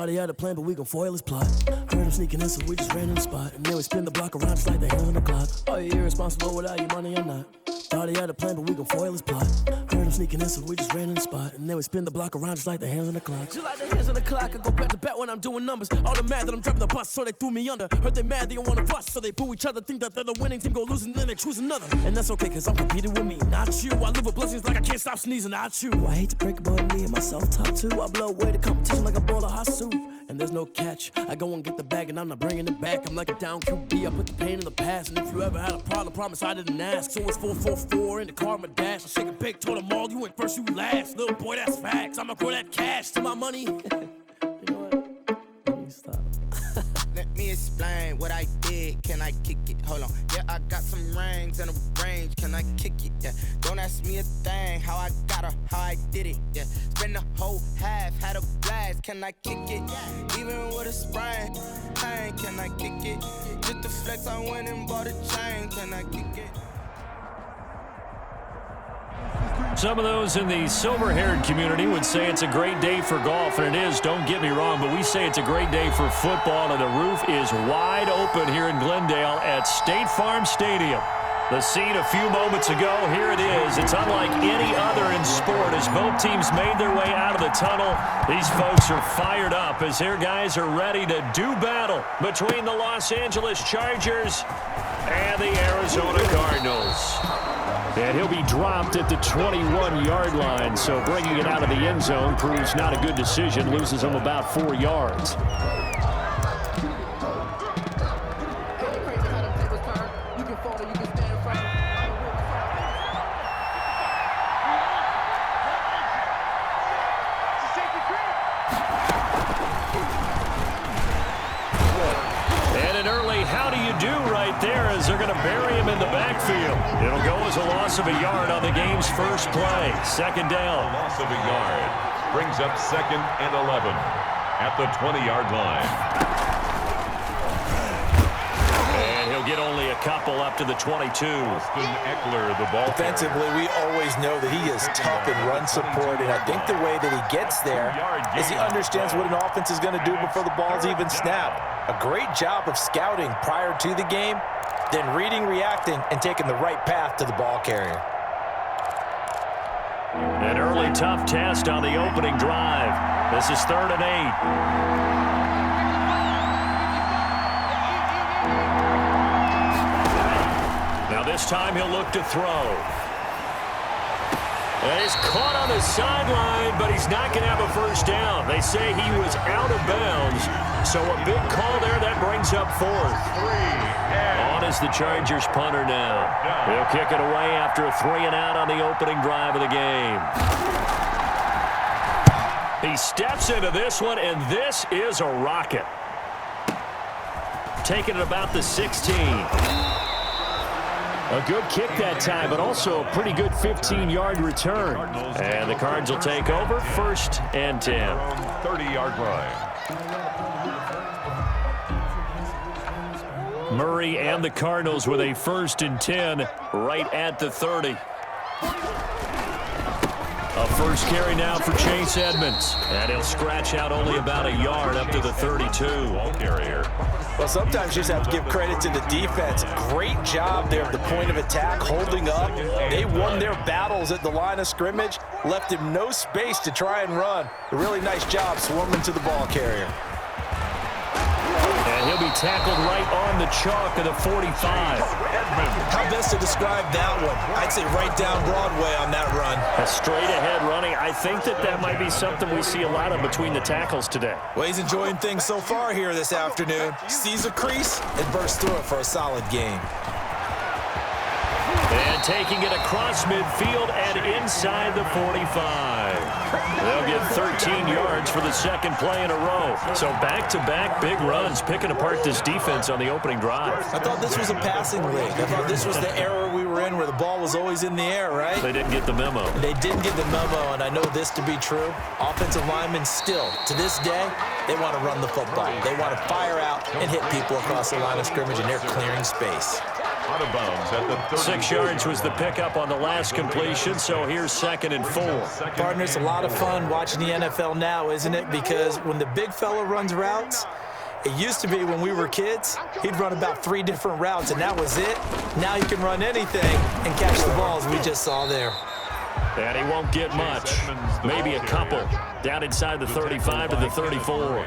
Already had a plan, but we gon' foil his plot. Heard him sneaking in, so we just ran in the spot. And then we spin the block around just like the hands on the clock. Are you irresponsible without your money or not? Thought he had a plan, but we gon' foil his plot. Heard him sneaking in, so we just ran in the spot. And then we spin the block around just like the hands on the clock. Just like the hands on the clock, I go back to back when I'm doing numbers. All the mad that I'm dropping the bus, so they threw me under. Heard they mad, they don't wanna bust, so they boo each other. Think that they're the winning team, go losing, then they choose another. And that's okay, cause I'm competing with me, not you. I live with blessings like I can't stop sneezing, not you. I hate to break it, but me and myself top two. I blow away the competition like a bowl of hot soup. And there's no catch. I go and get the bag and I'm not bringing it back. I'm like a down QB, I put the pain in the past. And if you ever had a problem, promise I didn't ask. So it's 4-4-4 in the car, my dash. I shake a big, told them all, you went first, you last. Little boy, that's facts. I'ma grow that cash to my money. You know what? Let me stop. Let me explain what I did. Can I kick it? Hold on. Yeah, I got some rings and a range. Can I kick it? Yeah. Don't ask me a thing. How I got her, how I did it. Yeah. Spend the whole half, had a blast. Can I kick it? Even with a sprain. Pain, can I kick it? Just the flex, I went and bought a chain. Can I kick it? Some of those in the silver-haired community would say it's a great day for golf, and it is, don't get me wrong, but we say it's a great day for football, and the roof is wide open here in Glendale at State Farm Stadium. The scene a few moments ago, here it is. It's unlike any other in sport as both teams made their way out of the tunnel. These folks are fired up as their guys are ready to do battle between the Los Angeles Chargers and the Arizona Cardinals. And he'll be dropped at the 21-yard line, so bringing it out of the end zone proves not a good decision, loses him about 4 yards. There as they're going to bury him in the backfield. It'll go as a loss of a yard on the game's first play. Second down. Loss of a yard brings up 2nd and 11 at the 20-yard line. And he'll get only a couple up to the 22. Austin Eckler, the ball Defensively, we always know that he is tough in run support, and I think the way that he gets there is he understands what an offense is going to do before the ball's even snapped. A great job of scouting prior to the game, then reading, reacting, and taking the right path to the ball carrier. An early tough test on the opening drive. This is 3rd and 8. Now this time he'll look to throw. And he's caught on the sideline, but he's not going to have a first down. They say he was out of bounds, so a big call there that brings up 4th. On is the Chargers punter now. He'll kick it away after a 3-and-out on the opening drive of the game. He steps into this one, and this is a rocket. Taking it about the 16. A good kick that time, but also a pretty good 15-yard return. And the Cards will take over 1st and 10. 30-yard line. Murray and the Cardinals with a 1st and 10 right at the 30. A first carry now for Chase Edmonds. And he'll scratch out only about a yard up to the 32. Ball carrier. Well, sometimes you just have to give credit to the defense. Great job there at the point of attack, holding up. They won their battles at the line of scrimmage, left him no space to try and run. A really nice job swarming to the ball carrier. And he'll be tackled right on the chalk of the 45. How best to describe that one? I'd say right down Broadway on that run. A straight-ahead running. I think that might be something we see a lot of between the tackles today. Well, he's enjoying things so far here this afternoon. Sees a crease and bursts through it for a solid game. And taking it across midfield and inside the 45. They'll get 13 yards for the 2nd play in a row. So back-to-back big runs, picking apart this defense on the opening drive. I thought this was a passing league. I thought this was the era we were in where the ball was always in the air, right? They didn't get the memo. They didn't get the memo, and I know this to be true. Offensive linemen still, to this day, they want to run the football. They want to fire out and hit people across the line of scrimmage, and they're clearing space. Out of bounds at the 30. 6 yards was the pickup on the last completion, so here's 2nd and 4. Partner, it's a lot of fun watching the NFL now, isn't it? Because when the big fella runs routes, it used to be when we were kids, he'd run about 3 different routes, and that was it. Now he can run anything and catch the balls we just saw there. And he won't get much. Maybe a couple. Down inside the 35 to the 34.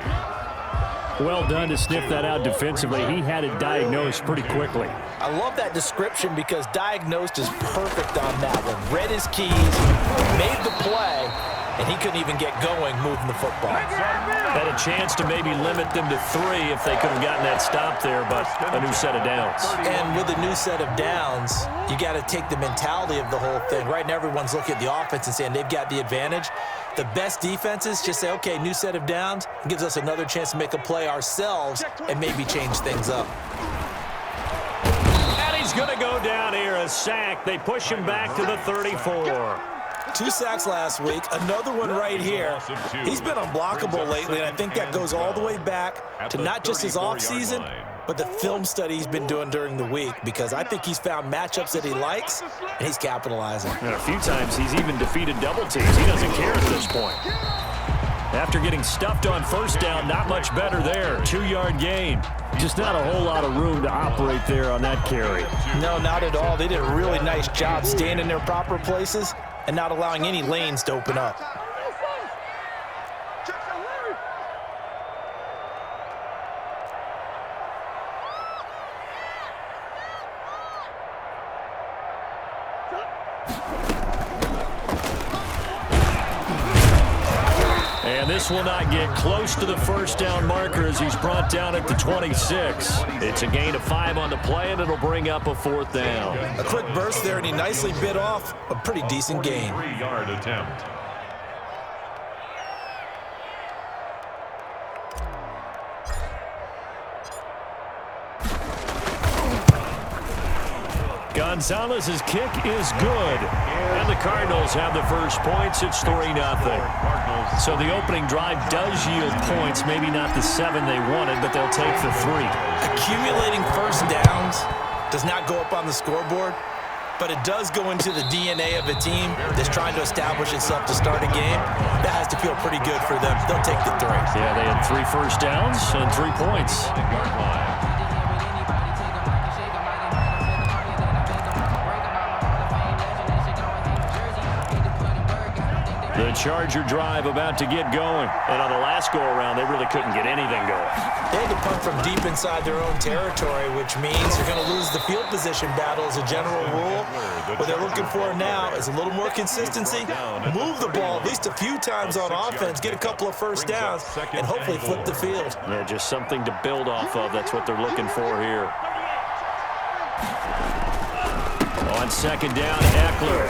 Well done to sniff that out defensively. He had it diagnosed pretty quickly. I love that description because diagnosed is perfect on that one. Read his keys, made the play, and he couldn't even get going moving the football. Had a chance to maybe limit them to 3 if they could have gotten that stop there, but a new set of downs. And with a new set of downs, you got to take the mentality of the whole thing. Right now, everyone's looking at the offense and saying they've got the advantage. The best defenses just say, okay, new set of downs. It gives us another chance to make a play ourselves and maybe change things up. And he's going to go down here, a sack. They push him back to the 34. 2 sacks last week, another one right here. He's been unblockable lately, and I think that goes all the way back to not just his offseason, but the film study he's been doing during the week, because I think he's found matchups that he likes, and he's capitalizing. And a few times he's even defeated double teams. He doesn't care at this point. After getting stuffed on first down, not much better there. 2-yard gain. Just not a whole lot of room to operate there on that carry. No, not at all. They did a really nice job staying in their proper places and not allowing any lanes to open up. And this will not get close to the first down marker as he's brought down at the 26. It's a gain of 5 on the play, and it'll bring up a 4th down. A quick burst there, and he nicely bit off a pretty decent gain. 3-yard attempt. Gonzalez's kick is good. And the Cardinals have the first points. It's 3-0. So the opening drive does yield points. Maybe not the 7 they wanted, but they'll take the 3. Accumulating first downs does not go up on the scoreboard, but it does go into the DNA of a team that's trying to establish itself to start a game. That has to feel pretty good for them. They'll take the 3. Yeah, they had 3 first downs and 3 points. The Charger drive about to get going. And on the last go-around, they really couldn't get anything going. They had to punt from deep inside their own territory, which means they're going to lose the field position battle as a general rule. What they're looking for now is a little more consistency, move the ball at least a few times on offense, get a couple of first downs, and hopefully flip the field. Yeah, just something to build off of. That's what they're looking for here. On 2nd down, Eckler.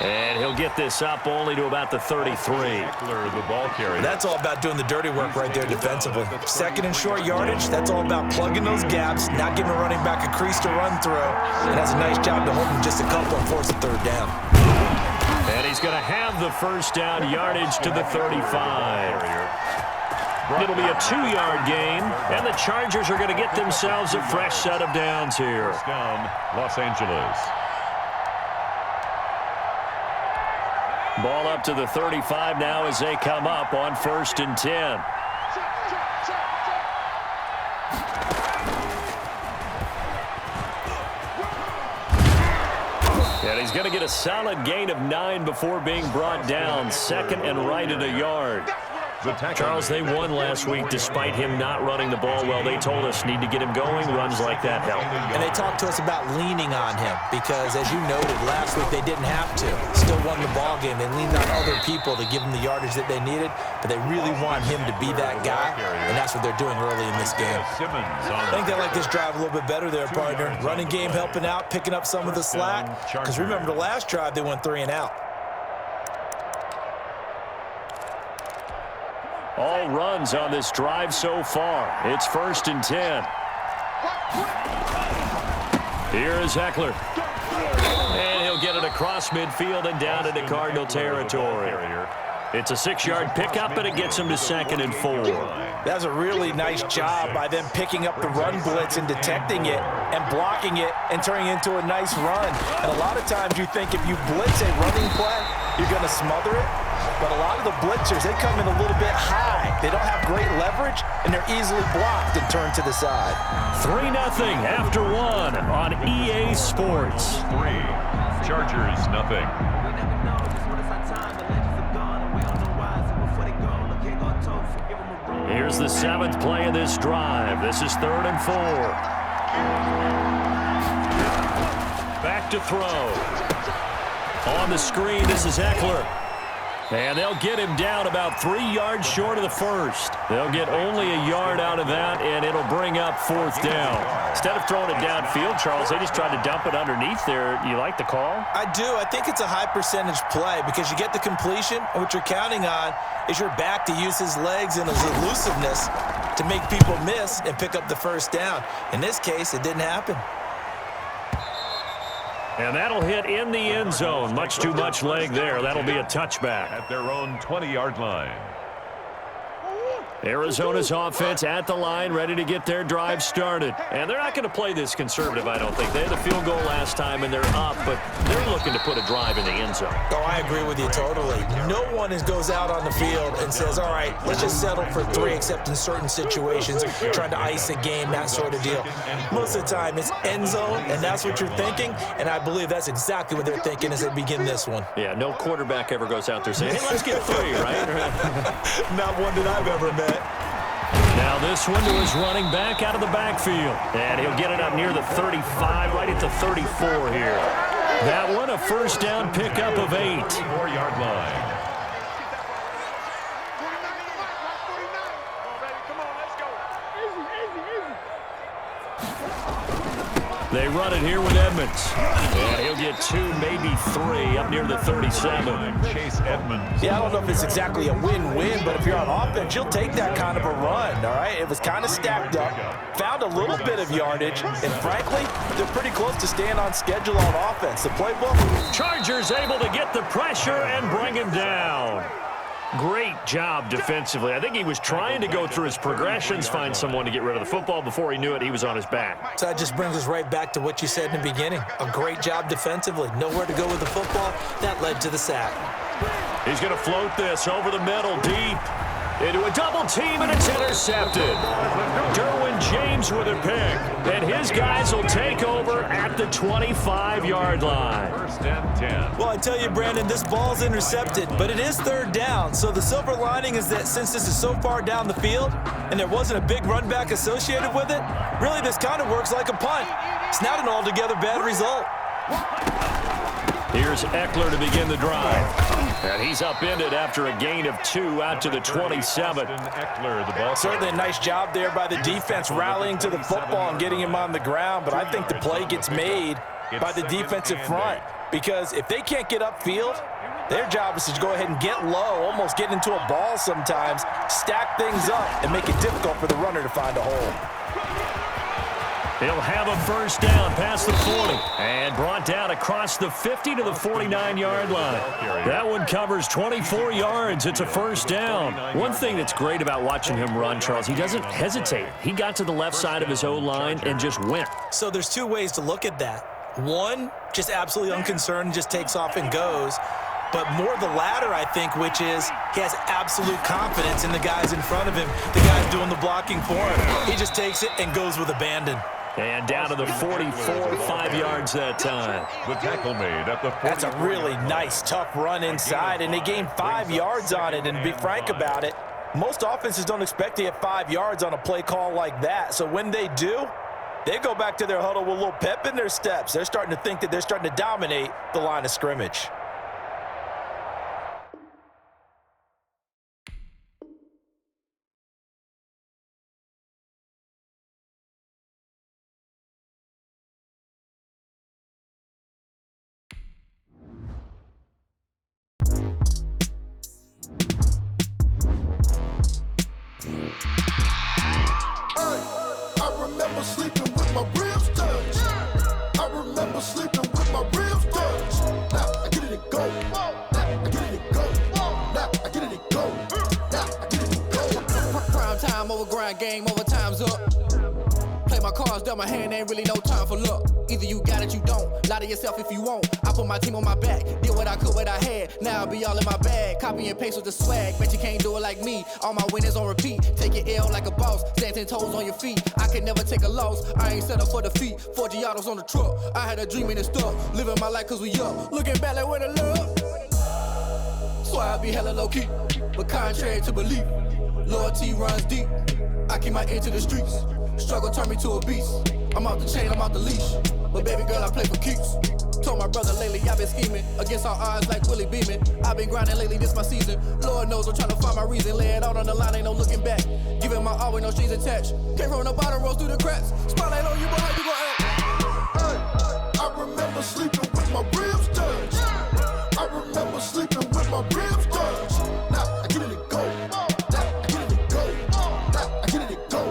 And he'll get this up only to about the 33. The ball carrier. That's all about doing the dirty work right there defensively. 2nd and short yardage, that's all about plugging those gaps, not giving a running back a crease to run through. And that's a nice job to hold him just a couple and force a 3rd down. And he's going to have the first down yardage to the 35. It'll be a 2-yard gain, and the Chargers are going to get themselves a fresh set of downs here. Down, Los Angeles. Ball up to the 35 now as they come up on 1st and 10. And he's going to get a solid gain of 9 before being brought down. 2nd and right at a yard. Charles, they won last week despite him not running the ball well. They told us need to get him going. Runs like that help. And they talked to us about leaning on him because, as you noted, last week they didn't have to. Still won the ball game. They leaned on other people to give them the yardage that they needed, but they really want him to be that guy, and that's what they're doing early in this game. I think they like this drive a little bit better there, partner. Running game helping out, picking up some of the slack, because remember the last drive they went 3 and out. All runs on this drive so far. It's 1st and 10. Here is Eckler. And he'll get it across midfield and down into Cardinal territory. It's a 6-yard pickup, and it gets him to 2nd and 4. That's a really nice job by them picking up the run blitz and detecting it and blocking it and turning it into a nice run. And a lot of times you think if you blitz a running play, you're going to smother it. But a lot of the blitzers, they come in a little bit high. They don't have great leverage, and they're easily blocked and turned to the side. 3-0 after 1 on EA Sports. 3, Chargers nothing. Here's the 7th play of this drive. This is 3rd and 4. Back to throw. On the screen, this is Eckler. And they'll get him down about 3 yards short of the first. They'll get only a yard out of that, and it'll bring up 4th down. Instead of throwing it downfield, Charles, they just tried to dump it underneath there. You like the call? I do. I think it's a high percentage play because you get the completion, and what you're counting on is your back to use his legs and his elusiveness to make people miss and pick up the first down. In this case, it didn't happen. And that'll hit in the end zone. Much too much leg there. That'll be a touchback. At their own 20-yard line. Arizona's offense at the line, ready to get their drive started. And they're not going to play this conservative, I don't think. They had the field goal last time, and they're up, but they're looking to put a drive in the end zone. Oh, I agree with you totally. No one goes out on the field and says, all right, let's just settle for 3, except in certain situations, trying to ice a game, that sort of deal. Most of the time, it's end zone, and that's what you're thinking, and I believe that's exactly what they're thinking as they begin this one. Yeah, no quarterback ever goes out there saying, hey, let's get 3, right? Not one that I've ever met. Now this one to his running back out of the backfield. And he'll get it up near the 35, right at the 34 here. That one, a first down pickup of 8. 4-yard line. They run it here with Edmonds. And he'll get 2, maybe 3, up near the 37. Chase Edmonds. Yeah, I don't know if it's exactly a win-win, but if you're on offense, you'll take that kind of a run, all right? It was kind of stacked up, found a little bit of yardage, and frankly, they're pretty close to staying on schedule on offense. The playbook. Chargers able to get the pressure and bring him down. Great job defensively. I think he was trying to go through his progressions, find someone to get rid of the football. Before he knew it, he was on his back. So that just brings us right back to what you said in the beginning. A great job defensively. Nowhere to go with the football. That led to the sack. He's going to float this over the middle, deep. Into a double team, and it's intercepted. Derwin James with a pick. And his guys will take over at the 25-yard line. 1st and 10. Well, I tell you, Brandon, this ball's intercepted, but it is 3rd down. So the silver lining is that since this is so far down the field and there wasn't a big run back associated with it, really this kind of works like a punt. It's not an altogether bad result. Here's Eckler to begin the drive. And he's upended after a gain of 2 out to the 27. Eckler, the ball. Certainly a nice job there by the defense rallying to the football and getting him on the ground, but I think the play gets made by the defensive front because if they can't get upfield, their job is to go ahead and get low, almost get into a ball sometimes, stack things up, and make it difficult for the runner to find a hole. He'll have a first down past the 40 and brought down across the 50 to the 49-yard line. That one covers 24 yards. It's a first down. One thing that's great about watching him run, Charles, he doesn't hesitate. He got to the left side of his O-line and just went. So there's 2 ways to look at that. One, just absolutely unconcerned, just takes off and goes. But more the latter, I think, which is he has absolute confidence in the guys in front of him, the guys doing the blocking for him. He just takes it and goes with abandon. And down to the 44, 5 yards that time. The tackle made at the 40. That's a really nice, tough run inside, and they gained 5 yards on it. And to be frank about it, most offenses don't expect to get 5 yards on a play call like that. So when they do, they go back to their huddle with a little pep in their steps. They're starting to think that they're starting to dominate the line of scrimmage. Now I get it and go. Now I get it and go. Now I get it Time over grind, game over, time's up. Play my cards, dealt my hand, ain't really no time for luck. Either you got it, you don't. Lie to yourself if you won't. I put my team on my back, did what I could, what I had. Now I'll be all in my bag. Copy and paste with the swag. Bet you can't do it like me. All my winners on repeat. Take your L like a boss. Stand 10 toes on your feet. I can never take a loss. I ain't set up for defeat. 4 Giottos on the truck. I had a dream and it stuck. Living my life cause we up. Looking back like where the love. So I be hella low key. But contrary to belief, loyalty runs deep. I keep my ear to the streets. Struggle turned me to a beast. I'm out the chain, I'm out the leash. But baby girl, I play for keeps. Told my brother lately, I've been scheming. Against all odds like Willie Beeman. I've been grinding lately, this my season. Lord knows I'm trying to find my reason. Lay it out on the line, ain't no looking back. Giving my all with no strings attached. Came from the bottom, rose through the cracks. Spotlight on you, boy, how you gon' act? Hey, I remember sleeping with my ribs touched. I remember sleeping with my ribs touched. Now I get it to go. Now I get it to go. Now I get it to go.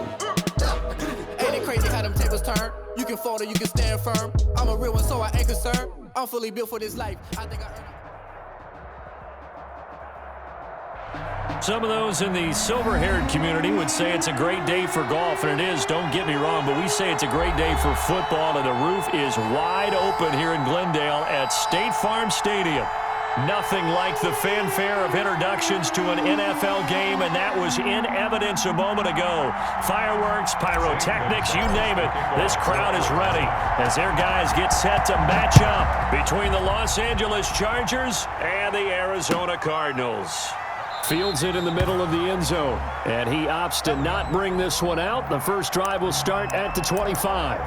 Now I get it to go. Ain't it crazy how them tables turn? You can fold or you can stand firm. I'm a real one, so I ain't concerned. I'm fully built for this life. I think I earned it. Some of those in the silver-haired community would say it's a great day for golf, and it is, don't get me wrong, but we say it's a great day for football, and the roof is wide open here in Glendale at State Farm Stadium. Nothing like the fanfare of introductions to an NFL game, and that was in evidence a moment ago. Fireworks, pyrotechnics, you name it. This crowd is ready as their guys get set to match up between the Los Angeles Chargers and the Arizona Cardinals. Fields it in the middle of the end zone, and he opts to not bring this one out. The first drive will start at the 25.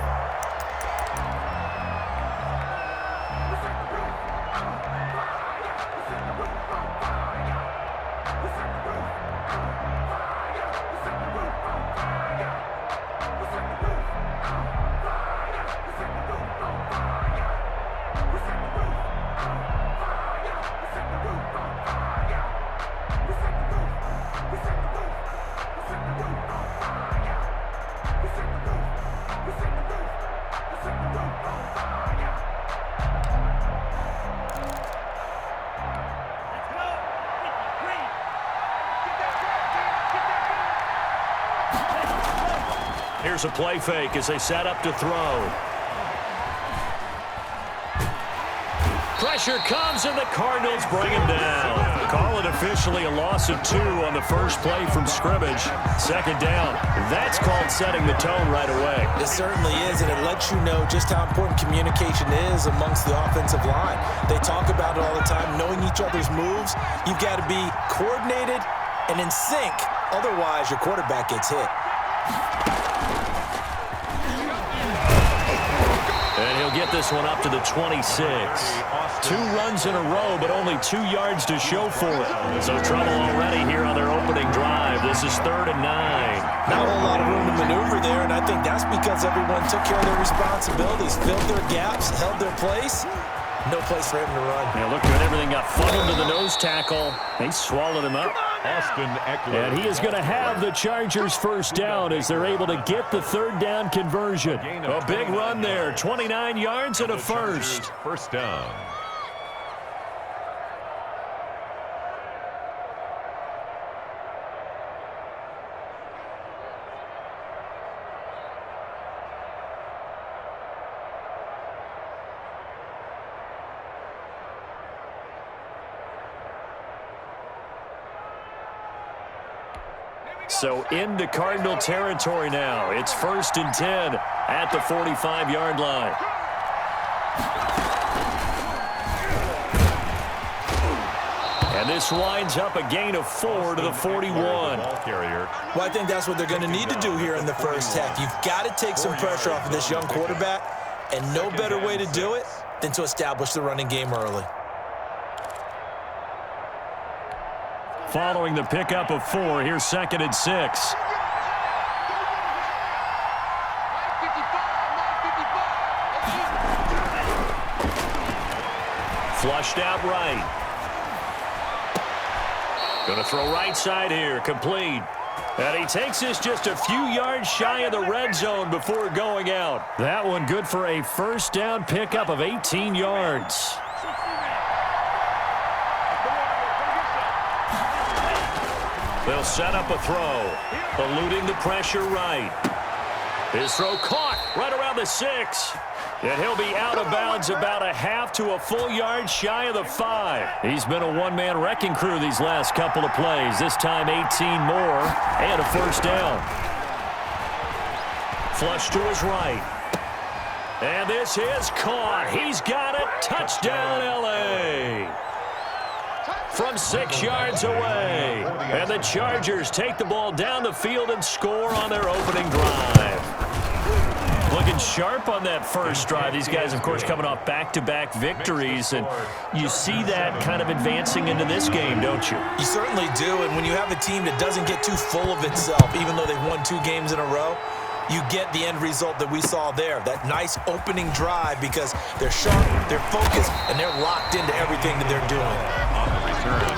Here's a play fake as they set up to throw. Pressure comes, and the Cardinals bring him down. Call it officially a loss of 2 on the first play from scrimmage. Second down. That's called setting the tone right away. It certainly is, and it lets you know just how important communication is amongst the offensive line. They talk about it all the time, knowing each other's moves. You've got to be coordinated and in sync. Otherwise, your quarterback gets hit. And he'll get this one up to the 26. 2 runs in a row, but only 2 yards to show for it. So trouble already here on their opening drive. This is 3rd and 9. Not a whole lot of room to maneuver there, and I think that's because everyone took care of their responsibilities, filled their gaps, held their place. No place for him to run. Yeah, look good. Everything got funneled to the nose tackle. They swallowed him up. Austin Eckler. And he is going to have the Chargers first down as they're able to get the 3rd down conversion. A big run there. 29 yards and a first. First down. So into Cardinal territory now. It's 1st and 10 at the 45-yard line. And this winds up a gain of 4 to the 41. Well, I think that's what they're going to need to do here in the first half. You've got to take some pressure off of this young quarterback, and no better way to do it than to establish the running game early. Following the pickup of 4, here's 2nd and 6. Flushed out right. Going to throw right side here, complete. And he takes this just a few yards shy of the red zone before going out. That one good for a first down pickup of 18 yards. The They'll set up a throw, eluding the pressure right. His throw caught right around the 6. And he'll be out of bounds about a half to a full yard shy of the 5. He's been a one-man wrecking crew these last couple of plays. This time 18 more and a first down. Flush to his right. And this is caught. He's got it. Touchdown, L.A. From 6 yards away. And the Chargers take the ball down the field and score on their opening drive. Looking sharp on that first drive. These guys, of course, coming off back-to-back victories, and you see that kind of advancing into this game, don't you? You certainly do, and when you have a team that doesn't get too full of itself, even though they've won 2 games in a row, you get the end result that we saw there, that nice opening drive, because they're sharp, they're focused, and they're locked into everything that they're doing. On the return,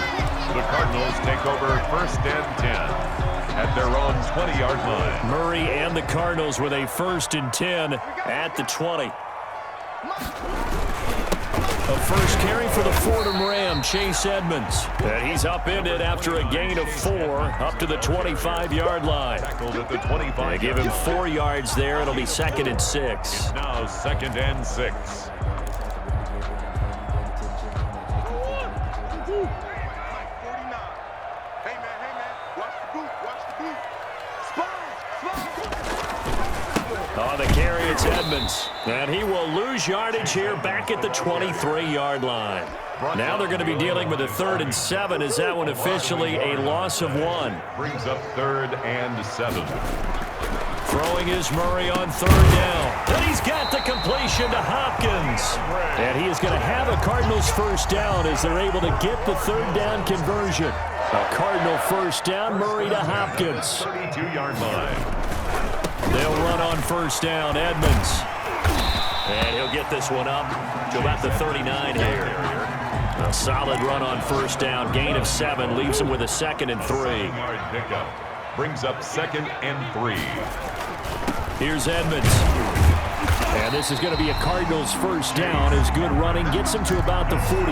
the Cardinals take over 1st and 10. At their own 20-yard line. Murray and the Cardinals with a 1st and 10 at the 20. A first carry for the Fordham Ram, Chase Edmonds. And he's upended after a gain of 4 up to the 25-yard line. Tackled at the 25. They give him 4 yards there. It'll be 2nd and 6. It's now 2nd and 6. On the carry, it's Edmonds. And he will lose yardage here back at the 23-yard line. Now they're going to be dealing with a 3rd and 7. Is that one officially a loss of 1? Brings up 3rd and 7. Throwing is Murray on 3rd down. And he's got the completion to Hopkins. And he is going to have a Cardinals first down as they're able to get the 3rd down conversion. A Cardinal first down, Murray to Hopkins. 32-yard line. They'll run on first down, Edmonds. And he'll get this one up to about the 39 here. A solid run on first down. Gain of 7 leaves him with a 2nd and 3. 7-yard pickup. Brings up 2nd and 3. Here's Edmonds. And this is going to be a Cardinals first down. His good running gets him to about the 44.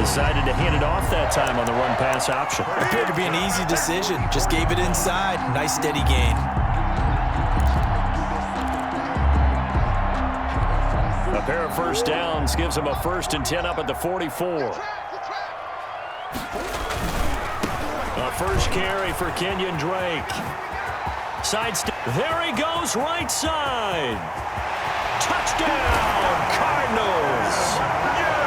Decided to hand it off that time on the run-pass option. Appeared to be an easy decision. Just gave it inside. Nice steady gain. A pair of first downs gives him a 1st and 10 up at the 44. A first carry for Kenyon Drake. Sidestep. There he goes, right side. Touchdown, Cardinals.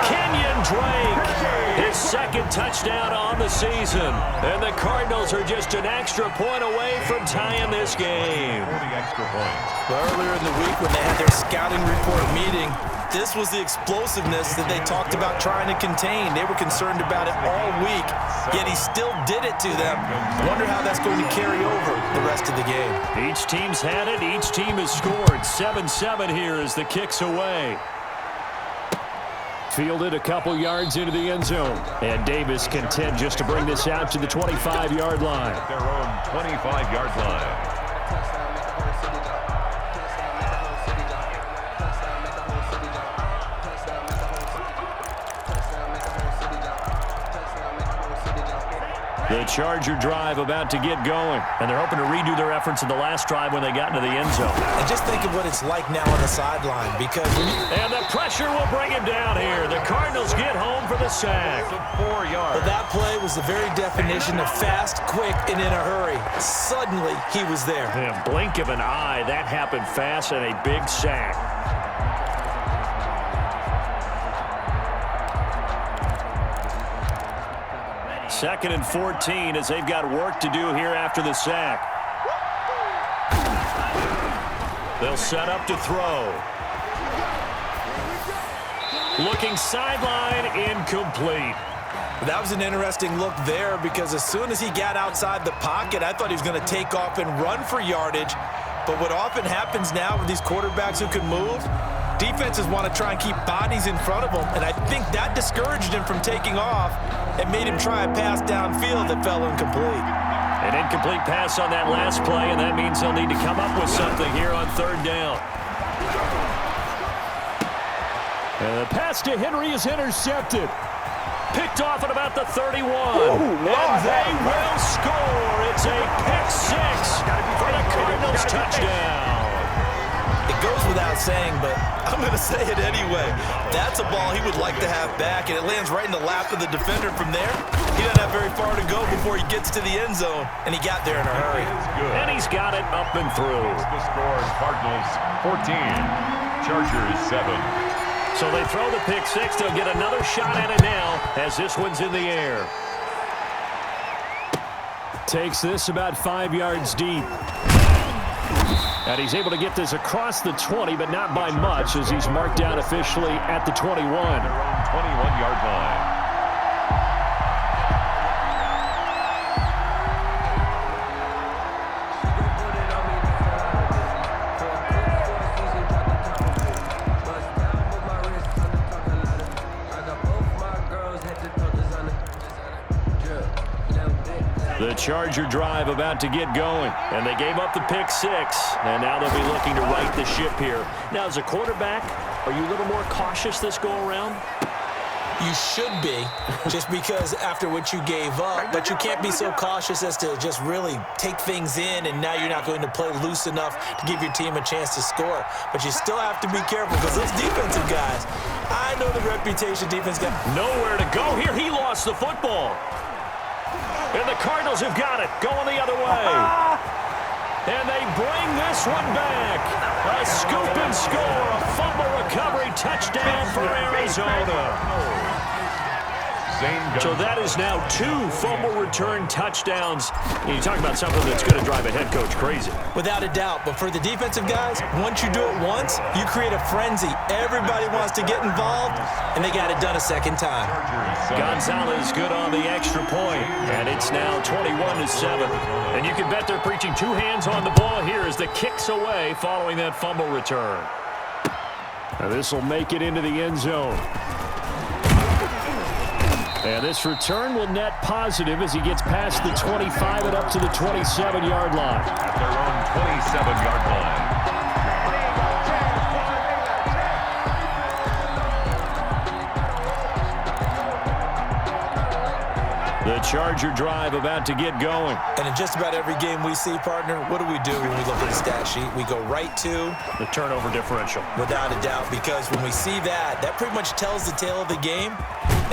Kenyon Drake, his 2nd touchdown on the season. And the Cardinals are just an extra point away from tying this game. 40 extra points. Earlier in the week when they had their scouting report meeting, this was the explosiveness that they talked about trying to contain. They were concerned about it all week, yet he still did it to them. Wonder how that's going to carry over the rest of the game. Each team's had it. Each team has scored. 7-7 here as the kick's away. Fielded a couple yards into the end zone. And Davis content just to bring this out to the 25-yard line. At their own 25-yard line. The Charger drive about to get going, and they're hoping to redo their efforts in the last drive when they got into the end zone. And just think of what it's like now on the sideline, because and the pressure will bring him down here. The Cardinals get home for the sack. 4 yards. But that play was the very definition of fast, quick, and in a hurry. Suddenly, he was there. In a blink of an eye, that happened fast, and a big sack. 2nd and 14 as they've got work to do here after the sack. They'll set up to throw. Looking sideline, incomplete. That was an interesting look there because as soon as he got outside the pocket, I thought he was going to take off and run for yardage. But what often happens now with these quarterbacks who can move, defenses want to try and keep bodies in front of them, and I think that discouraged him from taking off and made him try a pass downfield that fell incomplete. An incomplete pass on that last play, and that means they'll need to come up with something here on 3rd down. And the pass to Henry is intercepted. Picked off at about the 31. And they will score. It's a pick six for the Cardinals touchdown. It goes without saying, but I'm going to say it anyway. That's a ball he would like to have back, and it lands right in the lap of the defender from there. He doesn't have very far to go before he gets to the end zone, and he got there in a hurry. And he's got it up and through. The score is Cardinals 14, Chargers 7. So they throw the pick six. They'll get another shot at it now as this one's in the air. Takes this about 5 yards deep. And he's able to get this across the 20, but not by much, as he's marked down officially at the 21. 21-yard line. The Charger drive about to get going, and they gave up the pick six, and now they'll be looking to right the ship here. Now, as a quarterback, are you a little more cautious this go-around? You should be, just because after what you gave up, but you can't be so cautious as to just really take things in, and now you're not going to play loose enough to give your team a chance to score. But you still have to be careful, because those defensive guys, I know the reputation defense got. Nowhere to go here. He lost the football. And the Cardinals have got it, going the other way. And they bring this one back. A scoop and score, a fumble recovery touchdown for Arizona. So that is now 2 fumble return touchdowns. And you talk about something that's going to drive a head coach crazy. Without a doubt, but for the defensive guys, once you do it once, you create a frenzy. Everybody wants to get involved, and they got it done a second time. Gonzalez good on the extra point, and it's now 21-7. And you can bet they're preaching 2 hands on the ball here as the kick's away following that fumble return. Now this will make it into the end zone. And this return will net positive as he gets past the 25 and up to the 27-yard line. At their own 27-yard line. The Charger drive about to get going. And in just about every game we see, partner, what do we do when we look at the stat sheet? We go right to the turnover differential. Without a doubt, because when we see that, that pretty much tells the tale of the game.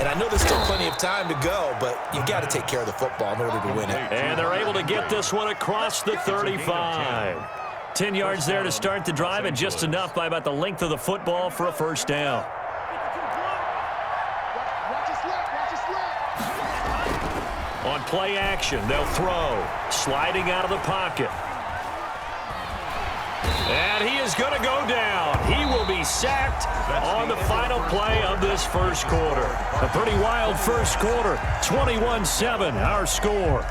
And I know there's still plenty of time to go, but you've got to take care of the football in order to win it. And they're able to get this one across the 35. 10 yards there to start the drive, and just enough by about the length of the football for a first down. On play action, they'll throw. Sliding out of the pocket. And he is going to go down. He will be sacked on the final play of this first quarter. A pretty wild first quarter. 21-7, our score.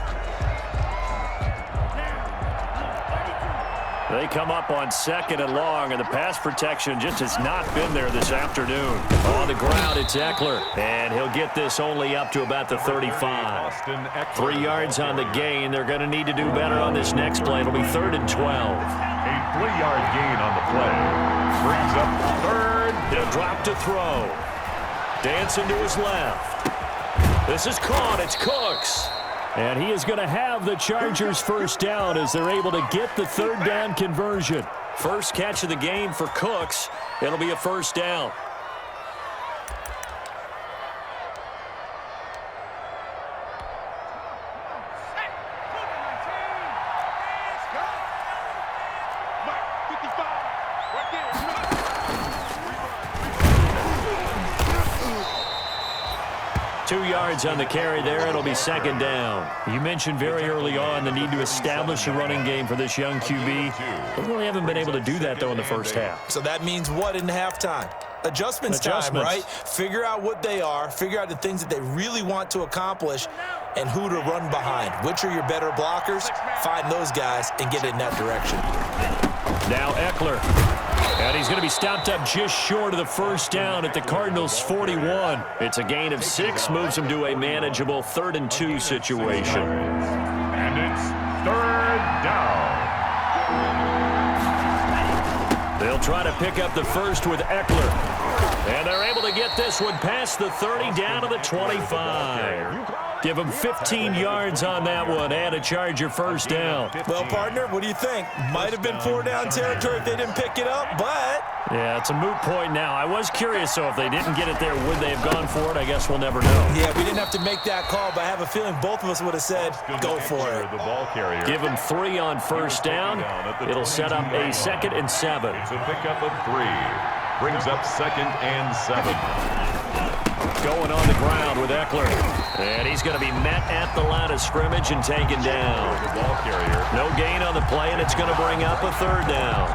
They come up on 2nd and long, and the pass protection just has not been there this afternoon. On the ground, it's Eckler, and he'll get this only up to about the 35. 3 yards on the gain. They're going to need to do better on this next play. It'll be 3rd and 12. A 3-yard gain on the play. Brings up 3rd. He'll drop to throw. Dancing to his left. This is caught. It's Cooks. And he is going to have the Chargers first down as they're able to get the 3rd down conversion. First catch of the game for Cooks. It'll be a first down. On the carry there, it'll be 2nd down. You mentioned very early on the need to establish a running game for this young QB. They really haven't been able to do that, though, in the first half. So that means what in halftime? Adjustments time, right? Figure out what they are, figure out the things that they really want to accomplish, and who to run behind. Which are your better blockers? Find those guys and get in that direction. Now Eckler. And he's going to be stopped up just short of the first down at the Cardinals' 41. It's a gain of 6, moves him to a manageable 3rd and 2 situation. And it's 3rd down. They'll try to pick up the first with Eckler. And they're able to get this one past the 30 down to the 25. Give them 15 yards on that one and a Charger first down. Well, partner, what do you think? Might have been 4-down territory if they didn't pick it up, but... Yeah, it's a moot point now. I was curious, so if they didn't get it there, would they have gone for it? I guess we'll never know. Yeah, we didn't have to make that call, but I have a feeling both of us would have said, go for it. Give them 3 on first down. It'll set up a 2nd and 7. It's a pickup of 3. Brings up 2nd and 7. Going on the ground with Eckler. And he's going to be met at the line of scrimmage and taken down. No gain on the play, and it's going to bring up a 3rd down.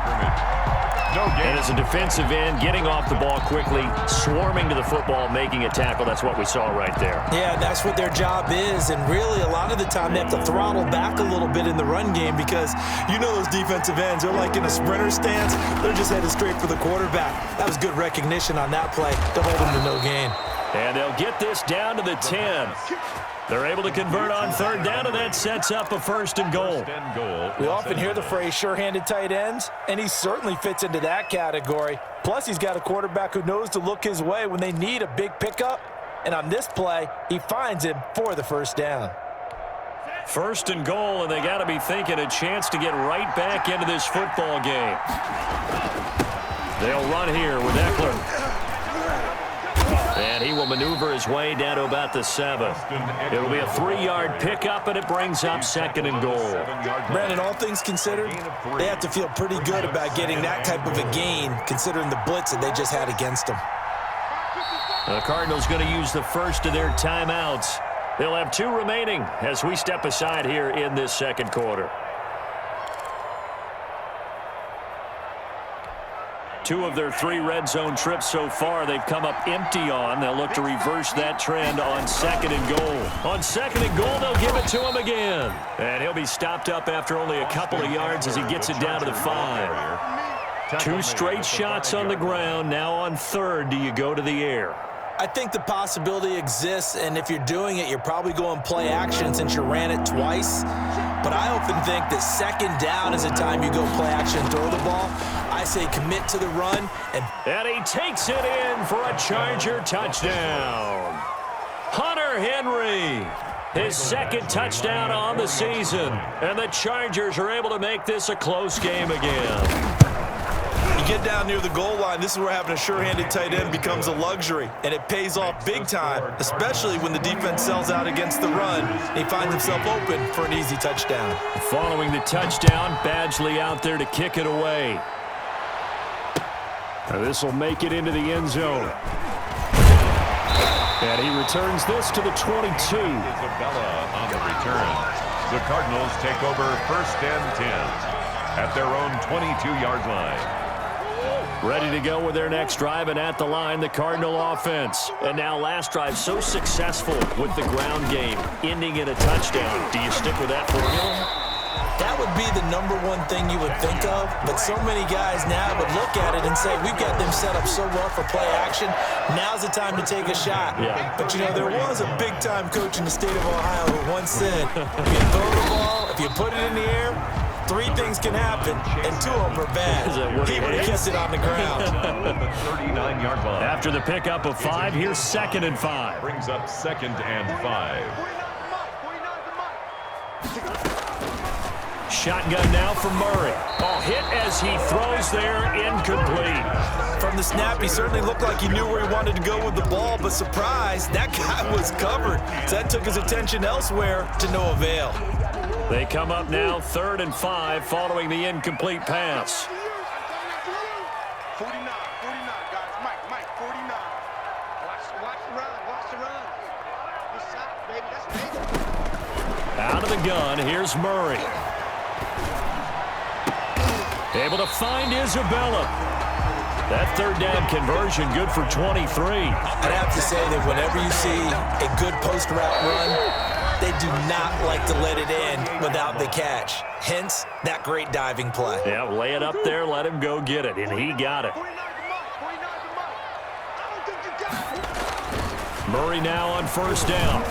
And as a defensive end, getting off the ball quickly, swarming to the football, making a tackle. That's what we saw right there. Yeah, that's what their job is. And really, a lot of the time, they have to throttle back a little bit in the run game because you know those defensive ends, they're like in a sprinter stance. They're just headed straight for the quarterback. That was good recognition on that play to hold them to no gain. And they'll get this down to the 10. They're able to convert on 3rd down, and that sets up a 1st and goal. We often hear the phrase sure-handed tight ends, and he certainly fits into that category. Plus, he's got a quarterback who knows to look his way when they need a big pickup. And on this play, he finds him for the 1st down. 1st and goal, and they got to be thinking a chance to get right back into this football game. They'll run here with Eckler. And he will maneuver his way down to about the 7. It'll be a 3-yard pickup, and it brings up 2nd and goal. Brandon, all things considered, they have to feel pretty good about getting that type of a gain, considering the blitz that they just had against them. The Cardinals going to use the first of their timeouts. They'll have 2 remaining as we step aside here in this 2nd quarter. 2 of their 3 red zone trips so far, they've come up empty on. They'll look to reverse that trend on 2nd and goal. On 2nd and goal, they'll give it to him again. And he'll be stopped up after only a couple of yards as he gets it down to the 5. 2 straight shots on the ground. Now on 3rd, do you go to the air? I think the possibility exists, and if you're doing it, you're probably going play action since you ran it twice. But I often think that 2nd down is the time you go play action and throw the ball. I say commit to the run. And he takes it in for a Charger touchdown. Hunter Henry, his 2nd touchdown on the season. And the Chargers are able to make this a close game again. You get down near the goal line, this is where having a sure-handed tight end becomes a luxury, and it pays off big time, especially when the defense sells out against the run. He finds himself open for an easy touchdown. Following the touchdown, Badgley out there to kick it away. This will make it into the end zone. And he returns this to the 22. Isabella on the return. The Cardinals take over 1st and 10 at their own 22-yard line. Ready to go with their next drive, and at the line, the Cardinal offense. And now last drive so successful with the ground game, ending in a touchdown. Do you stick with that formula? That would be the #1 thing you would think of, but so many guys now would look at it and say, we've got them set up so well for play action, now's the time to take a shot. Yeah. But, you know, there was a big-time coach in the state of Ohio who once said, if you throw the ball, if you put it in the air, 3 things can happen, and 2 of them are bad. He would have kept it on the ground. 39-yard line. After the pickup of 5, here's 2nd and 5. Brings up 2nd and 5. Shotgun now for Murray. Oh, hit as he throws there, incomplete. From the snap, he certainly looked like he knew where he wanted to go with the ball, but surprise, that guy was covered. So that took his attention elsewhere to no avail. They come up now 3rd and 5 following the incomplete pass. 49, guys. Mike, 49. Watch the run. This side, baby, that's big. Out of the gun, here's Murray. Able to find Isabella. That 3rd down conversion good for 23. I'd have to say that whenever you see a good post route run, they do not like to let it in without the catch. Hence, that great diving play. Yeah, lay it up there, let him go get it, and he got it. Murray now on 1st down.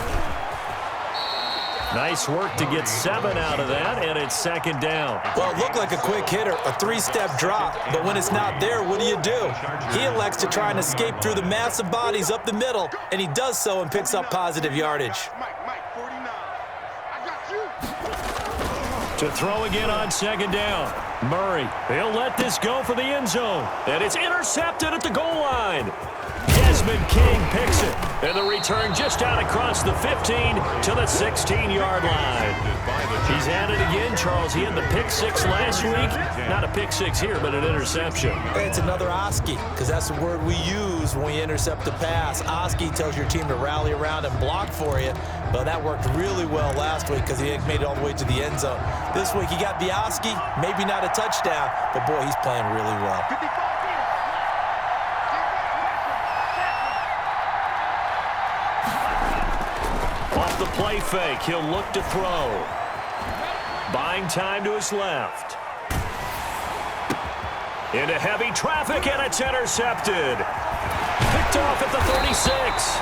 Nice work to get 7 out of that, and it's second down. Well, it looked like a quick hitter, a 3-step drop, but when it's not there, what do? He elects to try and escape through the massive bodies up the middle, and he does so and picks up positive yardage. Mike, 49. I got you. To throw again on second down. Murray, he'll let this go for the end zone, and it's intercepted at the goal line. Desmond King picks it, and the return just out across the 15 to the 16-yard line. He's at it again, Charles. He had the pick 6 last week. Not a pick 6 here, but an interception. It's another Oski, because that's the word we use when we intercept the pass. Oski tells your team to rally around and block for you. Well, that worked really well last week because he made it all the way to the end zone. This week he got the Oski, maybe not a touchdown, but boy, he's playing really well. Off the play fake, he'll look to throw. Buying time to his left. Into heavy traffic, and it's intercepted. Picked off at the 36.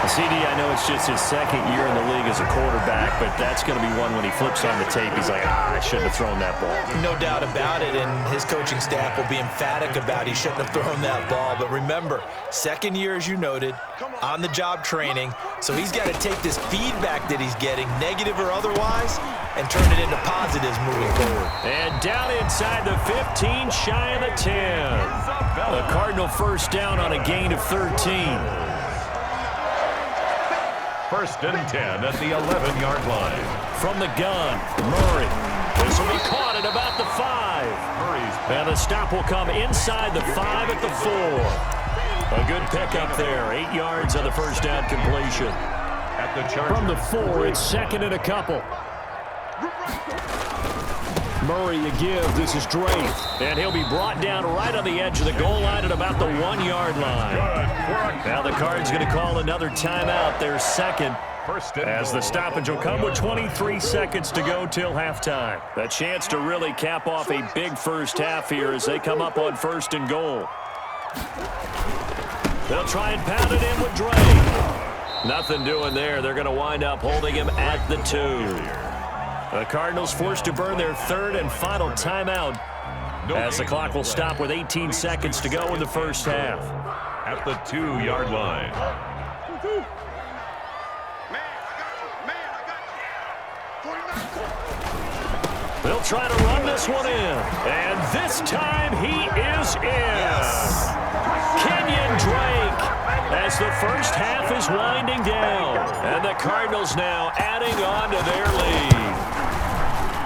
CD, I know it's just his second year in the league as a quarterback, but that's going to be one when he flips on the tape. He's like, I shouldn't have thrown that ball. No doubt about it, and his coaching staff will be emphatic about he shouldn't have thrown that ball. But remember, second year, as you noted, on-the-job training, so he's got to take this feedback that he's getting, negative or otherwise, and turn it into positives moving forward. And down inside the 15, shy of the 10. The Cardinal first down on a gain of 13. First and 10 at the 11-yard line. From the gun, Murray. This will be caught at about the 5. And the stop will come inside the 5 at the 4. A good pickup there. 8 yards on the first down completion. At the Chargers. From the 4, it's second and a couple. Murray a give. This is Drake. And he'll be brought down right on the edge of the goal line at about the 1-yard line. Now the Card's going to call another timeout. Their second. As the stoppage will come with 23 seconds to go till halftime. A chance to really cap off a big first half here as they come up on first and goal. They'll try and pound it in with Drake. Nothing doing there. They're going to wind up holding him at the 2. The Cardinals forced to burn their third and final timeout as the clock will stop with 18 seconds to go in the first half. At the 2-yard line. They'll try to run this one in. And this time he is in. Yes. Kenyon Drake as the first half is winding down. And the Cardinals now adding on to their lead.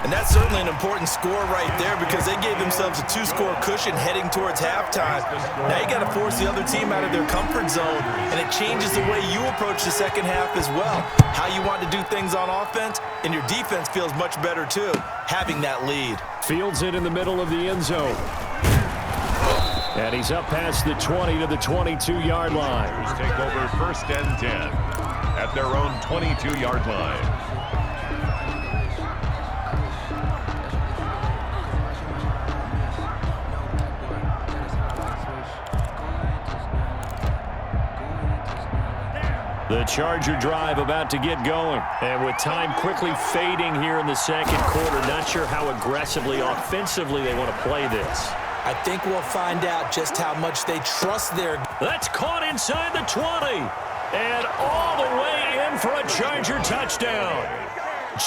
And that's certainly an important score right there because they gave themselves a 2-score cushion heading towards halftime. Now you got to force the other team out of their comfort zone, and it changes the way you approach the second half as well. How you want to do things on offense, and your defense feels much better too, having that lead. Fields it in the middle of the end zone. And he's up past the 20 to the 22-yard line. Take over first and 10 at their own 22-yard line. The Charger drive about to get going. And with time quickly fading here in the second quarter, not sure how aggressively, offensively they want to play this. I think we'll find out just how much they trust their... That's caught inside the 20. And all the way in for a Charger touchdown.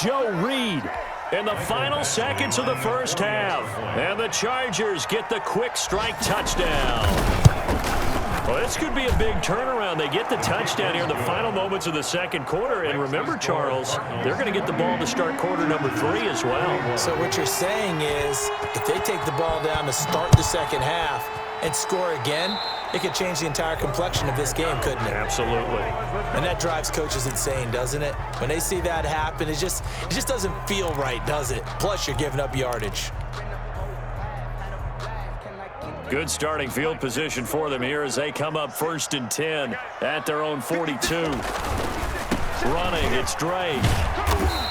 Joe Reed in the final seconds of the first half. And the Chargers get the quick strike touchdown. Well, this could be a big turnaround. They get the touchdown here in the final moments of the second quarter. And remember, Charles, they're going to get the ball to start quarter number 3 as well. So what you're saying is if they take the ball down to start the second half and score again, it could change the entire complexion of this game, couldn't it? Absolutely. And that drives coaches insane, doesn't it? When they see that happen, it just doesn't feel right, does it? Plus, you're giving up yardage. Good starting field position for them here as they come up first and 10 at their own 42. Running, it's Drake.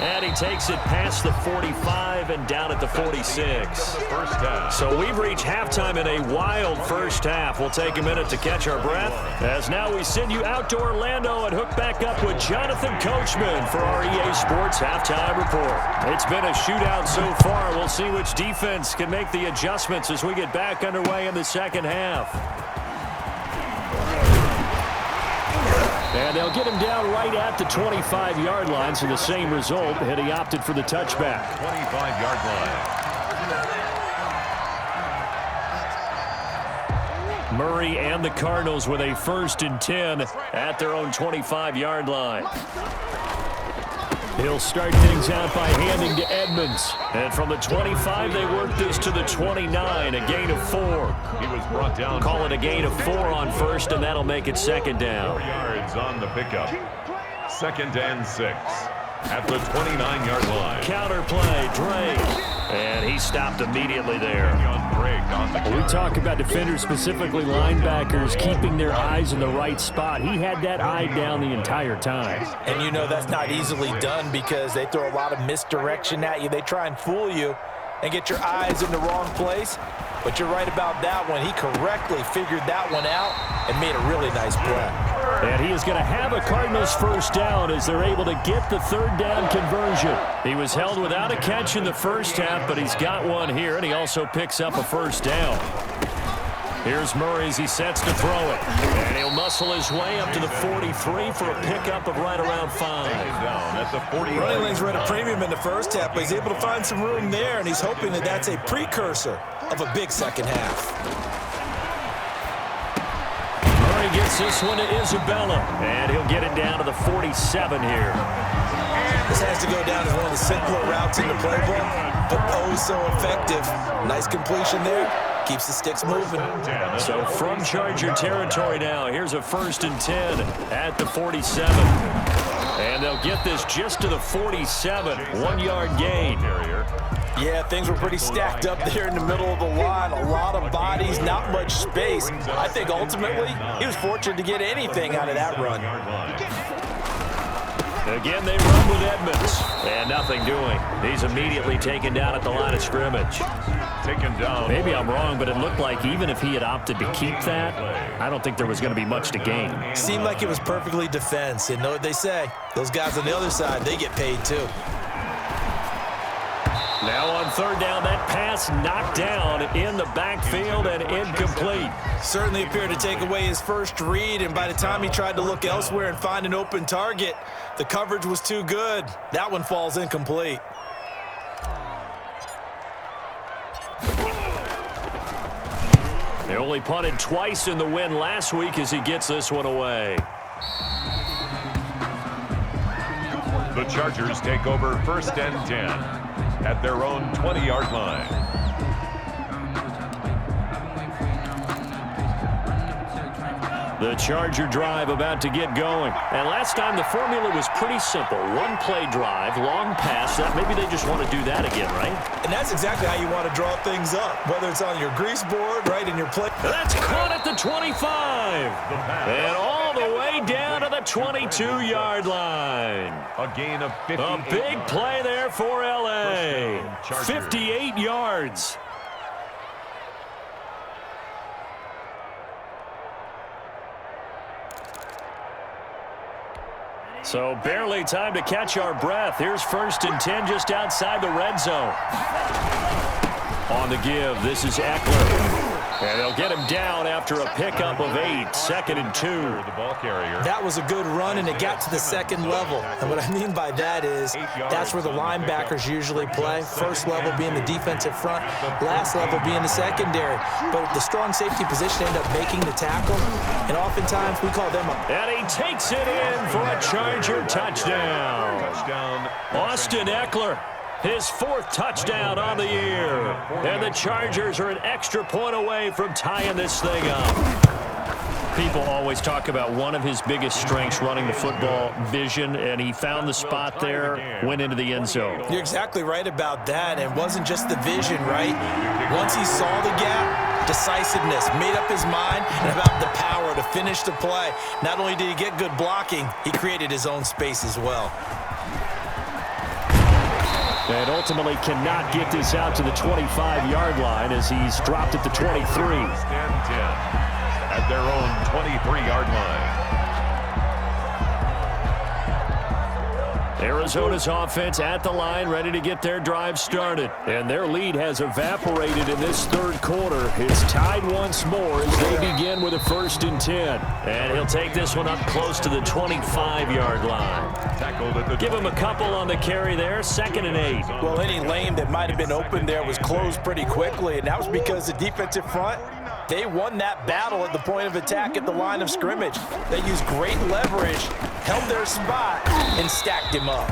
And he takes it past the 45 and down at the 46. So we've reached halftime in a wild first half. We'll take a minute to catch our breath, as now we send you out to Orlando and hook back up with Jonathan Coachman for our EA Sports Halftime Report. It's been a shootout so far. We'll see which defense can make the adjustments as we get back underway in the second half. And they'll get him down right at the 25-yard line, so the same result, and he opted for the touchback. 25-yard line. Murray and the Cardinals with a 1st and 10 at their own 25-yard line. He'll start things out by handing to Edmonds. And from the 25, they work this to the 29, a gain of 4. He was brought down. Call it a gain of 4 on first, and that'll make it second down. 4 yards on the pickup. 2nd and 6 at the 29-yard line. Counter play, Drake. And he stopped immediately there. We talk about defenders, specifically linebackers, keeping their eyes in the right spot. He had that eye down the entire time. And you know that's not easily done because they throw a lot of misdirection at you. They try and fool you and get your eyes in the wrong place. But you're right about that one. He correctly figured that one out and made a really nice play. And he is going to have a Cardinals 1st down as they're able to get the 3rd down conversion. He was held without a catch in the first half, but he's got one here, and he also picks up a 1st down. Here's Murray as he sets to throw it. And he'll muscle his way up to the 43 for a pickup of right around 5. Running lanes were at a premium in the first half, but he's able to find some room there, and he's hoping that that's a precursor of a big second half. Murray gets this one to Isabella, and he'll get it down to the 47 here. This has to go down as one of the simpler routes in the playbook, but oh so effective. Nice completion there. Keeps the sticks moving. So from Charger territory now, here's a 1st and 10 at the 47. And they'll get this just to the 47, 1-yard gain. Yeah, things were pretty stacked up there in the middle of the line. A lot of bodies, not much space. I think ultimately he was fortunate to get anything out of that run. Again, they run with Edmonds, and nothing doing. He's immediately taken down at the line of scrimmage. Taken down. Maybe I'm wrong, but it looked like even if he had opted to keep that, I don't think there was going to be much to gain. Seemed like it was perfectly defense. And know what they say? Those guys on the other side, they get paid too. Now on 3rd down, that pass knocked down in the backfield and incomplete. Certainly appeared to take away his first read, and by the time he tried to look elsewhere and find an open target, the coverage was too good. That one falls incomplete. They only punted twice in the win last week as he gets this one away. The Chargers take over 1st and 10 at their own 20-yard line. The Charger drive about to get going. And last time the formula was pretty simple. 1-play drive, long pass. Maybe they just want to do that again, right? And that's exactly how you want to draw things up, whether it's on your grease board, right in your play. That's caught at the 25. And all the way down to the 22-yard line. A gain of 50. A big play there for L.A. 58 yards. So barely time to catch our breath. Here's 1st and 10 just outside the red zone. On the give, this is Eckler. And they'll get him down after a pickup of 8, 2nd and 2. The ball carrier. That was a good run, and it got to the 2nd level. And what I mean by that is that's where the linebackers usually play. First level being the defensive front, last level being the secondary. But the strong safety position ended up making the tackle, and oftentimes we call them a... And he takes it in for a Charger touchdown. Austin Eckler. His 4th touchdown on the year. And the Chargers are an extra point away from tying this thing up. People always talk about one of his biggest strengths running the football, vision, and he found the spot there, went into the end zone. You're exactly right about that, and it wasn't just the vision, right? Once he saw the gap, decisiveness, made up his mind, and about the power to finish the play. Not only did he get good blocking, he created his own space as well. And ultimately cannot get this out to the 25-yard line as he's dropped at the 23. First and 10 at their own 23-yard line. Arizona's offense at the line, ready to get their drive started. And their lead has evaporated in this third quarter. It's tied once more as they begin with a 1st and 10. And he'll take this one up close to the 25-yard line. Tackled at the Give him a couple on the carry there, 2nd and 8. Well, any lane that might have been open there was closed pretty quickly, and that was because the defensive front, they won that battle at the point of attack at the line of scrimmage. They used great leverage, held their spot, and stacked him up.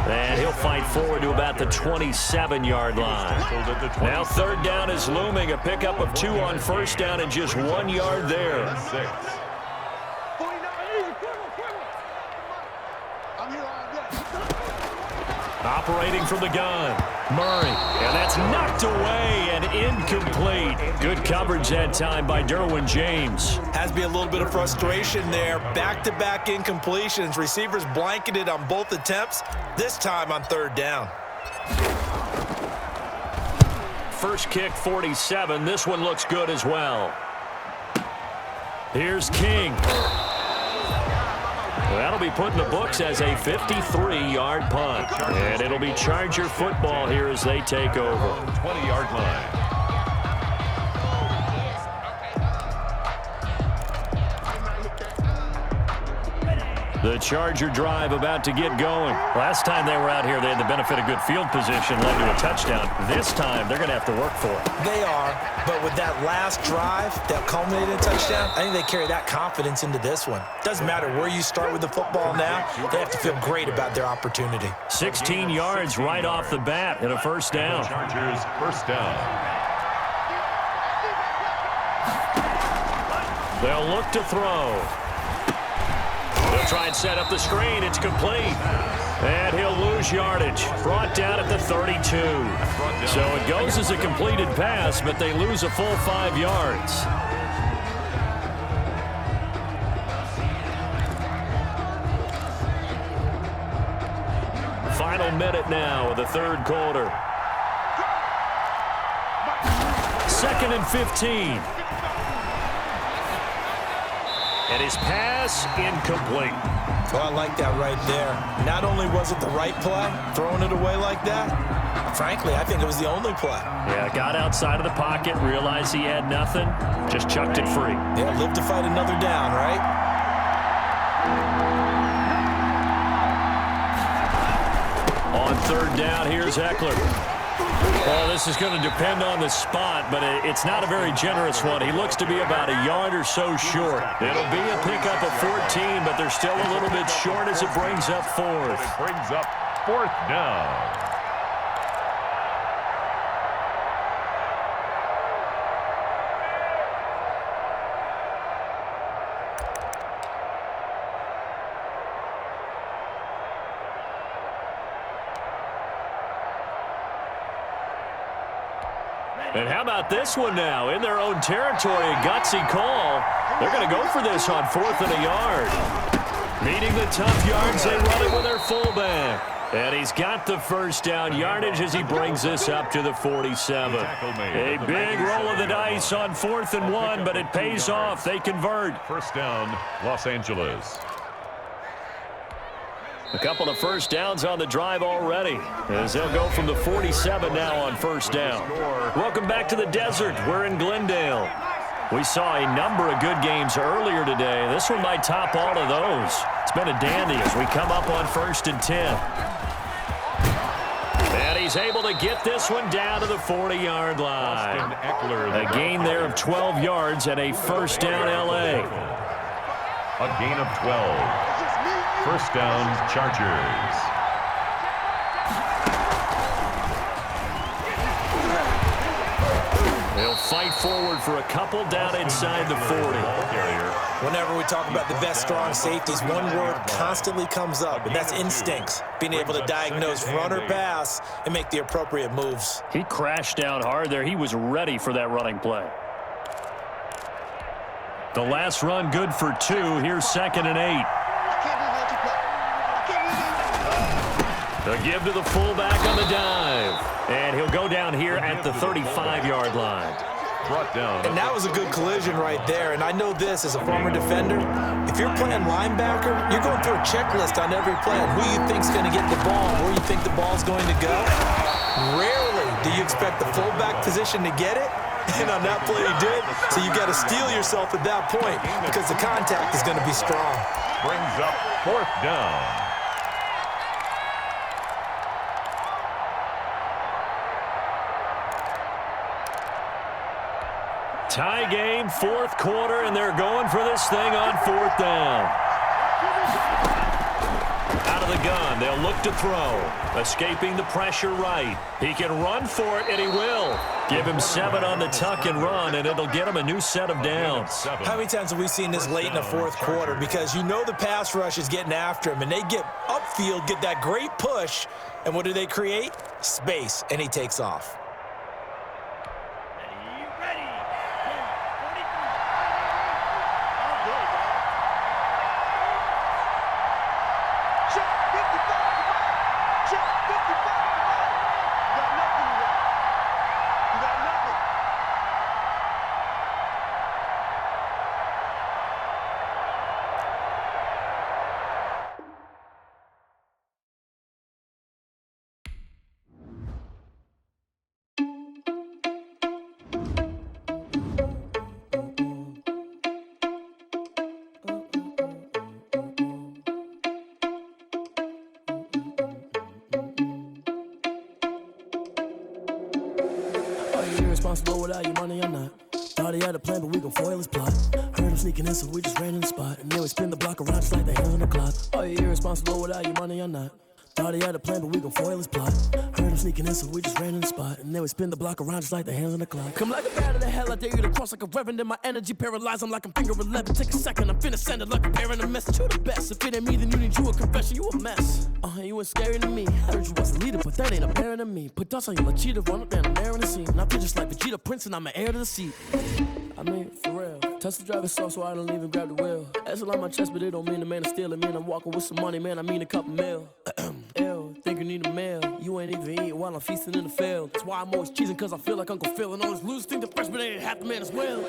And he'll fight forward to about the 27-yard line. Now 3rd down is looming. A pickup of 2 on 1st down and just 1 yard there. 6. Operating from the gun, Murray. And that's knocked away and incomplete. Good coverage that time by Derwin James. Has to be a little bit of frustration there. Back-to-back incompletions. Receivers blanketed on both attempts, this time on 3rd down. First kick, 47. This one looks good as well. Here's King. That'll be put in the books as a 53-yard punt. And it'll be Charger football here as they take over. 20-yard line. The Charger drive about to get going. Last time they were out here, they had the benefit of good field position, led to a touchdown. This time, they're going to have to work for it. They are, but with that last drive that culminated in a touchdown, I think they carry that confidence into this one. Doesn't matter where you start with the football now, they have to feel great about their opportunity. 16 yards right off the bat and a 1st down. Chargers 1st down. They'll look to throw. They'll try and set up the screen. It's complete. And he'll lose yardage. Brought down at the 32. So it goes as a completed pass, but they lose a full 5 yards. Final minute now of the 3rd quarter. 2nd and 15. And his pass incomplete. Well, I like that right there. Not only was it the right play, throwing it away like that, frankly, I think it was the only play. Yeah, got outside of the pocket, realized he had nothing, just chucked it free. Yeah, live to fight another down, right? On 3rd down, here's Eckler. Well, this is going to depend on the spot, but it's not a very generous one. He looks to be about a yard or so short. It'll be a pickup of 14, but they're still a little bit short as it brings up 4th. It brings up 4th down. And how about this one now? In their own territory, a gutsy call. They're going to go for this on 4th and a yard. Meeting the tough yards, they run it with their fullback. And he's got the 1st down yardage as he brings this up to the 47. A big roll of the dice on 4th and 1, but it pays off. They convert. 1st down, Los Angeles. A couple of 1st downs on the drive already, as they'll go from the 47 now on 1st down. Welcome back to the desert. We're in Glendale. We saw a number of good games earlier today. This one might top all of those. It's been a dandy as we come up on 1st and 10. And he's able to get this one down to the 40-yard line. A gain there of 12 yards and a 1st down L.A. A gain of 12. 1st down, Chargers. They'll fight forward for a couple down inside the 40. Whenever we talk about the best strong safeties, one word constantly comes up, and that's instincts. Being able to diagnose run or pass and make the appropriate moves. He crashed down hard there. He was ready for that running play. The last run good for 2. Here's 2nd and 8. A give to the fullback on the dive. And he'll go down here at the 35-yard line. Brought down. And that was a good collision right there. And I know this as a former defender. If you're playing linebacker, you're going through a checklist on every play on who you think's going to get the ball, where you think the ball's going to go. Rarely do you expect the fullback position to get it. And on that play he did. So you got to steel yourself at that point because the contact is going to be strong. Brings up 4th down. Tie game, 4th quarter, and they're going for this thing on 4th down. Out of the gun, they'll look to throw. Escaping the pressure right. He can run for it, and he will. Give him 7 on the tuck and run, and it'll get him a new set of downs. How many times have we seen this late in the 4th quarter? Because you know the pass rush is getting after him, and they get upfield, get that great push, and what do they create? Space, and he takes off. Irresponsible without your money or not. Thought he had a plan, but we gon' foil his plot. Heard him sneaking in, so we just ran in the spot. And then we spin the block around just like the hands on the clock. Are you irresponsible without your money or not? Thought he had a plan, but we gon' foil his plot. Heard him sneaking in, so we just ran in the spot. And then we spin the block around just like the hands on the clock. Come like a bat of the hell, I dare you to cross like a reverend. In my energy paralyzed, I'm like I'm finger 11. Take a second, I'm finna send it like a parent a message. You the best, if it ain't me, then you need you a confession. You a mess, you ain't scary to me. I heard you was a leader, but that ain't apparent to me. Put dust on you like cheetah, run up down the air in the scene. And I feel just like Vegeta Prince, and I'm an heir to the seat. I mean, for real. Touch the driver's soft, so I don't even grab the wheel. That's on my chest, but it don't mean the man is stealing. Man, I'm walking with some money, man, I mean a couple mil. Ew, think you need a meal. You ain't even eating while I'm feasting in the field. That's why I'm always cheesing, cause I feel like Uncle Phil. And all this lose think the freshman ain't half the man as well.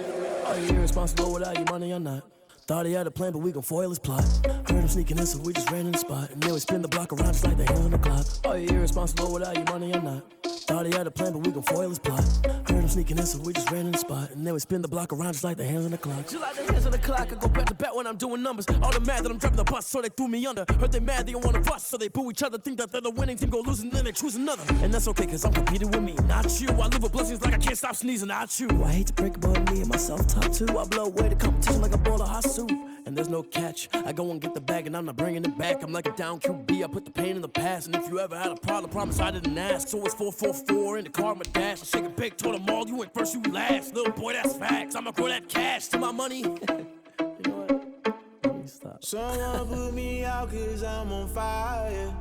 Are you irresponsible without your money or not? Thought he had a plan, but we gon' foil his plot. Heard him sneaking in, so we just ran in the spot. And then we spin the block around just like the hands on the clock. Are you irresponsible without your money or not? Thought he had a plan, but we gon' foil his plot. Heard him sneaking in, so we just ran in the spot. And then we spin the block around just like the hands on the clock. Just like the hands on the clock, I go back to back when I'm doing numbers. All the mad that I'm driving the bus, so they threw me under. Heard they mad, they don't wanna bust, so they boo each other. Think that they're the winning team, go losing, then they choose another. And that's okay, cause I'm competing with me, not you. I live with blessings like I can't stop sneezing, not you. I hate to break it, but me and myself top two. I blow away the competition like a bowl of hot soup. And there's no catch. I go and get the bag, and I'm not bringing it back. I'm like a down QB, I put the pain in the past. And if you ever had a problem, promise I didn't ask. So it's 4-4-4 in the car, my dash. I shake a big, told them all, you went first, you last. Little boy, that's facts. I'ma grow that cash to my money. You know what? Let me stop. Someone put me out cause I'm on fire.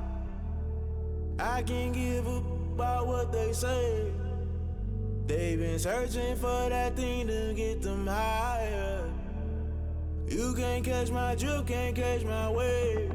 I can't give a about what they say. They've been searching for that thing to get them higher. You can't catch my drift, can't catch my wave.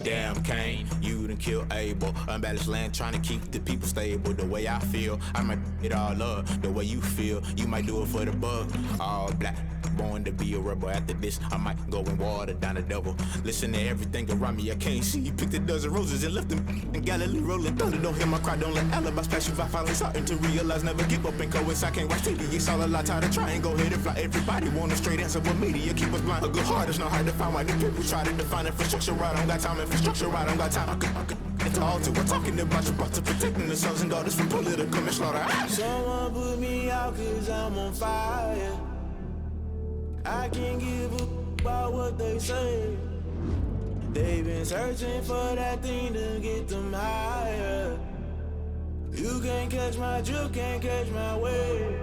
Damn Kane, you done killed Abel. Unbalanced land, trying to keep the people stable. The way I feel, I might it all up. The way you feel, you might do it for the bug. All black, born to be a rebel. After this, I might go and water down the devil. Listen to everything around me, I can't see. Picked a dozen roses and left them in Galilee rolling thunder. Don't hear my cry, don't let alibis pass you. I finally starting to realize, never give up and coincide. I can't watch TV, it's all a lot. Tired of trying, go ahead and fly. Everybody want a straight answer, but media keep us blind. A good heart is not hard to find. Why the people try to define infrastructure right? I don't got time, infrastructure right? I don't got time. I could it's all to we're talking about your to protecting the sons and daughters from political manslaughter. Someone put me out cause I'm on fire. I can't give a about what they say. They've been searching for that thing to get them higher. You can't catch my drift, can't catch my wave.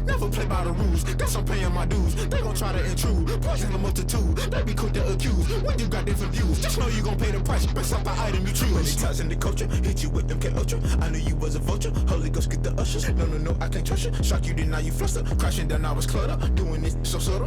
Never play by the rules, guess I'm paying my dues. They gon' try to intrude, poison the multitude. They be quick to accuse, when you got different views. Just know you gon' pay the price, based off the item you choose. Many ties in the culture, hit you with them K-Ultra. I knew you was a vulture, Holy Ghost get the ushers. No, I can't trust you. Shock you, then now you fluster. Crashing down, I was clutter. Doing this so subtle.